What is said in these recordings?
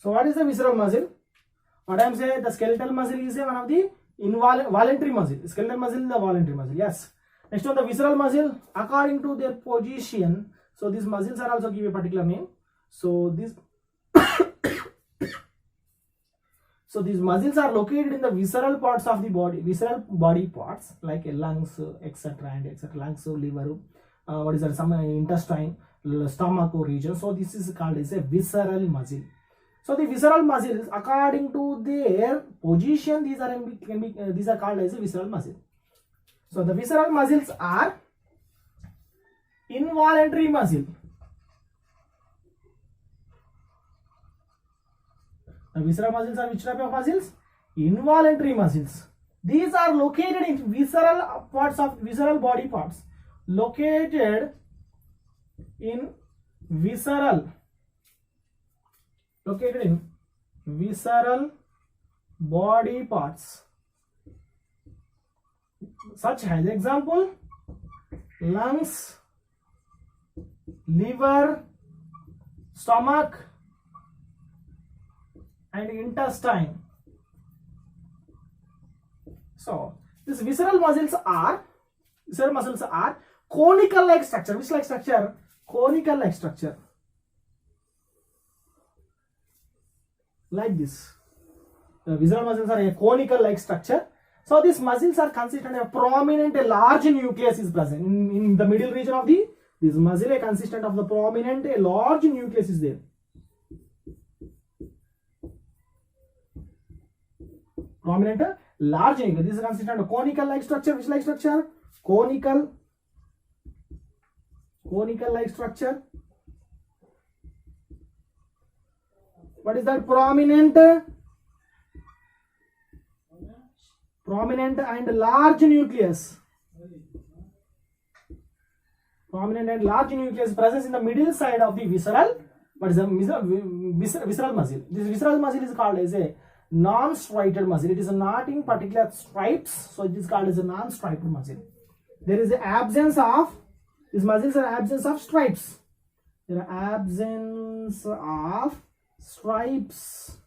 So what is the visceral muscle? What I am saying, the skeletal muscle is one of the voluntary muscle. Skeletal muscle is the voluntary muscle. Yes. Next one, the visceral muscle, according to their position. So these muscles are also given a particular name. So these so these muscles are located in the visceral parts of the body, visceral body parts like lungs, etc. and etc. Lungs, liver, what is that? Some intestine, stomach region. So this is called as a visceral muscle. So the visceral muscles, according to their position, these are called as a visceral muscle. So the visceral muscles are involuntary muscle. The visceral muscles are which type of muscles? Involuntary muscles. These are located in visceral parts of visceral body parts. Located in visceral body parts. Such as example, lungs, liver, stomach, and intestine. So these visceral muscles are conical like structure. Which like structure? Conical like structure. Like this. The visceral muscles are a conical like structure. So these muscles are consistent of a prominent, a large nucleus is present in the middle region of this muscle. A consistent of the prominent, a large nucleus is there. Prominent, large nucleus. This is consistent of conical like structure. Which like structure? Conical like structure. What is that? Prominent and large nucleus. Prominent and large nucleus presence in the middle side of the visceral. What is the visceral muscle? This visceral muscle is called as a non-striated muscle. It is not in particular stripes, so it is called as a non-striped muscle. There is an absence of these muscles are absence of stripes. There are absence of stripes.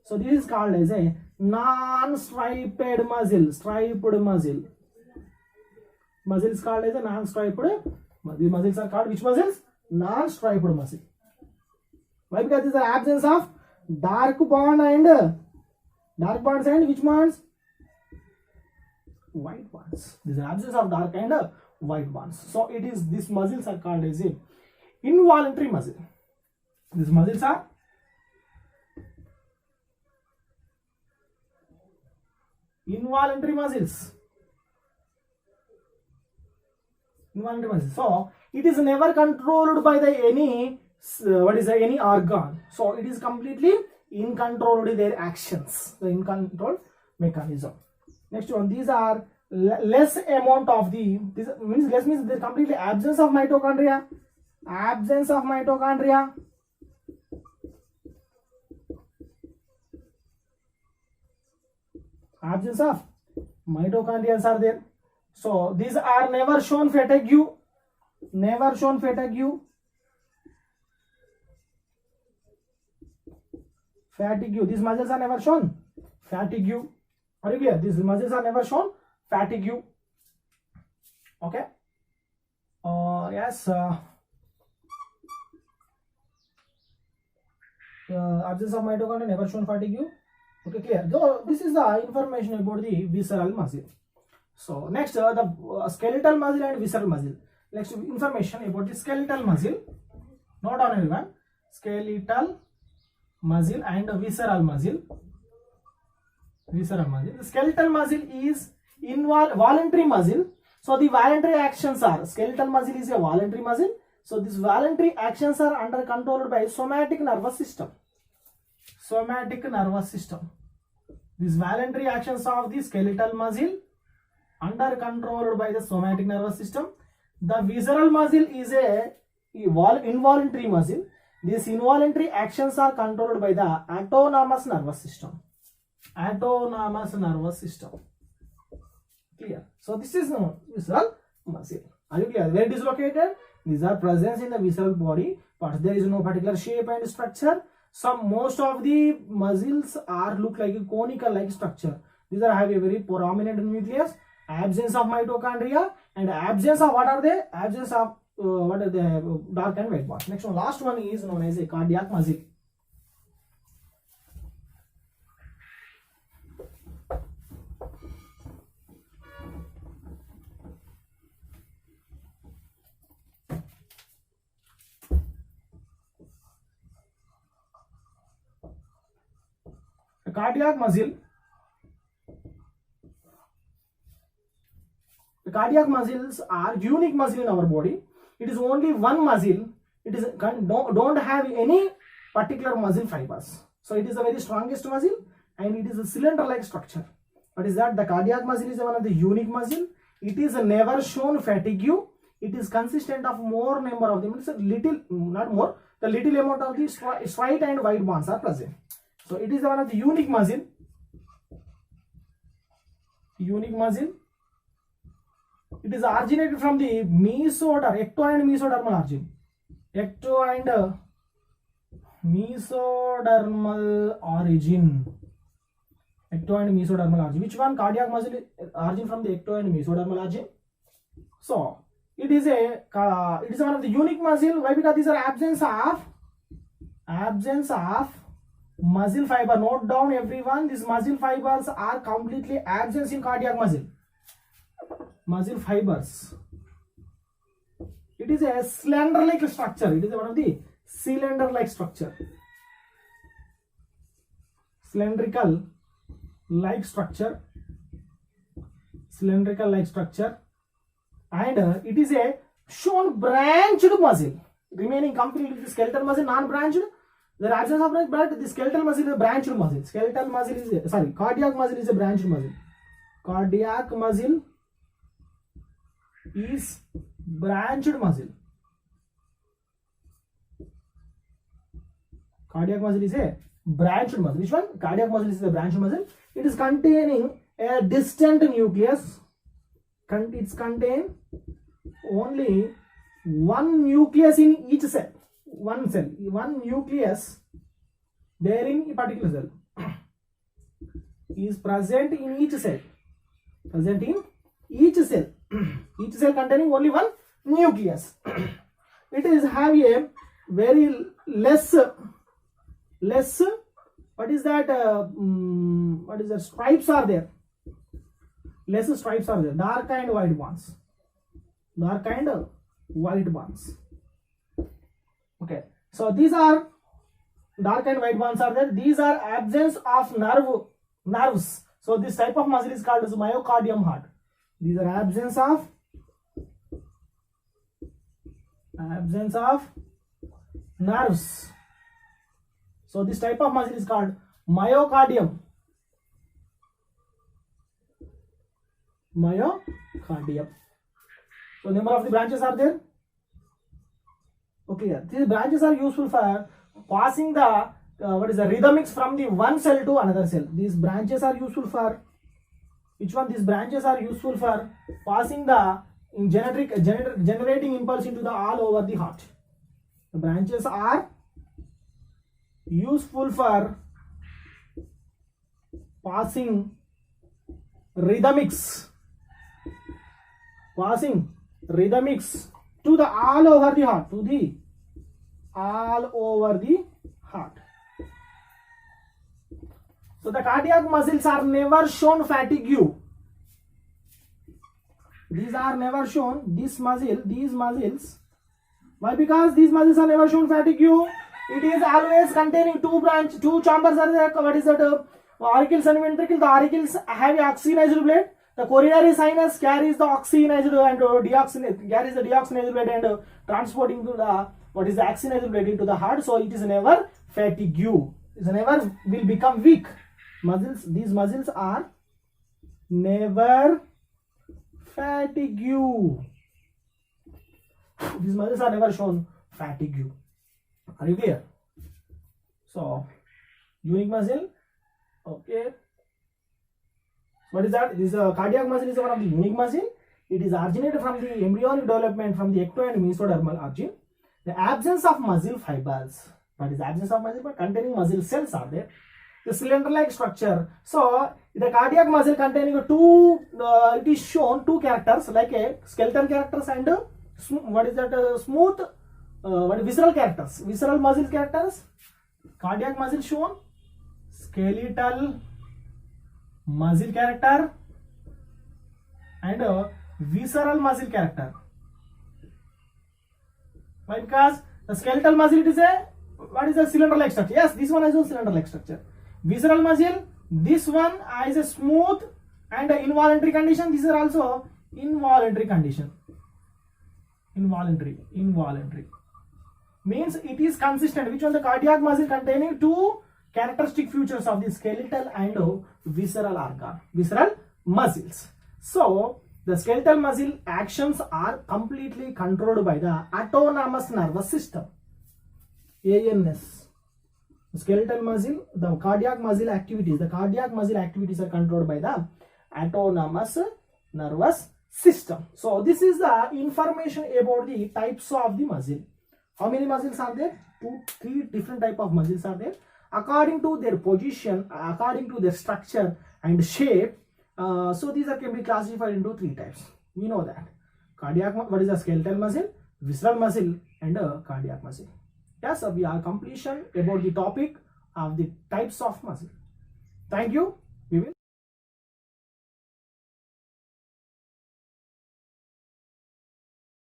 So this is called as a non-striped muscle. Striped muscle. Muscle is called as a non-striped. These muscles are called which muscles? Non-striped muscle. Why? Because there is the absence of dark bonds and which bonds? White bonds. There is the absence of dark and white bonds. So it is these muscles are called as a involuntary muscle. These muscles are involuntary muscles. So it is never controlled by any organ. So it is completely uncontrolled their actions. The uncontrolled mechanism. Next one, these are less amount of this means less means there completely absence of mitochondria. Absence of mitochondria. Absence of mitochondria are there. So these are never shown fatigue. Never shown fatigue. Fatigue. These muscles are never shown fatigue. Are you clear? These muscles are never shown fatigue. Okay. Yes. Absence of mitochondria, never shown fatigue. Okay, clear. So this is the information about the visceral muscle. So next, the skeletal muscle and visceral muscle. Next information about the skeletal muscle. Note down everyone. Skeletal muscle and visceral muscle. Visceral muscle. The skeletal muscle is voluntary muscle. So the voluntary actions are, skeletal muscle is a voluntary muscle. So these voluntary actions are under controlled by somatic nervous system. Somatic nervous system. These voluntary actions of the skeletal muscle under controlled by the somatic nervous system. The visceral muscle is a involuntary muscle. These involuntary actions are controlled by the autonomous nervous system. Autonomous nervous system. Clear? So this is the visceral muscle. Are you clear? Where it is located? These are present in the visceral body, but there is no particular shape and structure. Most of the muscles are look like a conical like structure. These are have a very prominent nucleus, absence of mitochondria, and absence of what are they? Absence of what are they? Dark and white bars. Next one, last one is known as a cardiac muscle. The cardiac muscle. The cardiac muscles are unique muscle in our body. It is only one muscle. It is don't have any particular muscle fibers. So it is the very strongest muscle and it is a cylinder-like structure. What is that? The cardiac muscle is one of the unique muscle. It is never shown fatigue. It is consistent of more number of them. It's a little, not more. The little amount of the straight and wide bonds are present. So it is one of the unique muscle. Unique muscle. It is originated from the ecto and mesodermal origin. Ecto and mesodermal origin. Ecto and mesodermal origin. Which one? Cardiac muscle origin from the ecto and mesodermal origin. So it is one of the unique muscle. Why? Because these are absence of muscle fiber. Note down everyone. These muscle fibers are completely absent in cardiac muscle. Muscle fibers. It is a cylinder-like structure. It is one of the cylinder-like structure. Cylindrical-like structure. Cylindrical-like structure. And it is a shown branched muscle. Remaining completely the skeletal muscle non-branched. The absence of branch, but the skeletal muscle is a branched muscle. Skeletal muscle is cardiac muscle is a branched muscle. Cardiac muscle is branched muscle. Cardiac muscle is a branched muscle. Which one? Cardiac muscle is a branched muscle. It is containing a distant nucleus. It's contain only one nucleus in each cell. One nucleus there in a particular cell is present in each cell. Each cell containing only one nucleus. It is have a very less what is that? Stripes are there. Less stripes are there. Dark and white bonds. Okay, so these are dark and white bonds are there. These are absence of nerves. So this type of muscle is called as myocardium heart. These are absence of nerves. So this type of muscle is called myocardium. So number of the branches are there. Okay, these branches are useful for passing the rhythmics from the one cell to another cell. These branches are useful for which one? These branches are useful for passing the generating impulse into the all over the heart. The branches are useful for passing rhythmics to the all over the heart, So the cardiac muscles are never shown fatigue. These are never shown. These muscles. Why? Because these muscles are never shown fatigue. It is always containing two chambers are there. What is that? Auricles and ventricles. The auricles have oxygenized blood. The coronary sinus carries the oxygenized and carries the deoxygenized blood and transporting to the oxygenized blood into the heart. So it is never fatigue. It never will become weak. These muscles are never fatigue. These muscles are never shown fatigue. Are you clear? So unique muscle. Okay. What is that? This cardiac muscle is one of the unique muscle. It is originated from the embryonic development from the ecto and mesodermal origin. The absence of muscle fibers. that is absence of muscle, but containing muscle cells are there. The cylinder-like structure. So the cardiac muscle containing two, it is shown two characters like a skeletal characters and what is that smooth, what visceral characters, visceral muscle characters. Cardiac muscle shown, skeletal muscle character and visceral muscle character. Why? Because the skeletal muscle, it is a, what is a cylinder-like structure? Yes, this one is a cylinder-like structure. Visceral muscle, this one is a smooth and involuntary condition. These are also involuntary condition. Involuntary means it is consistent. Which one? The cardiac muscle containing two characteristic features of the skeletal and visceral organ, visceral muscles. So the skeletal muscle actions are completely controlled by the autonomous nervous system, ANS. Skeletal muscle, the cardiac muscle activities are controlled by the autonomous nervous system. So this is the information about the types of the muscle. How many muscles are there? 3 different type of muscles are there. According to their position, according to their structure and shape, so these can be classified into 3 types. We know that cardiac, what is the skeletal muscle, visceral muscle and cardiac muscle. Yes, we are completion about the topic of the types of muscle. Thank you.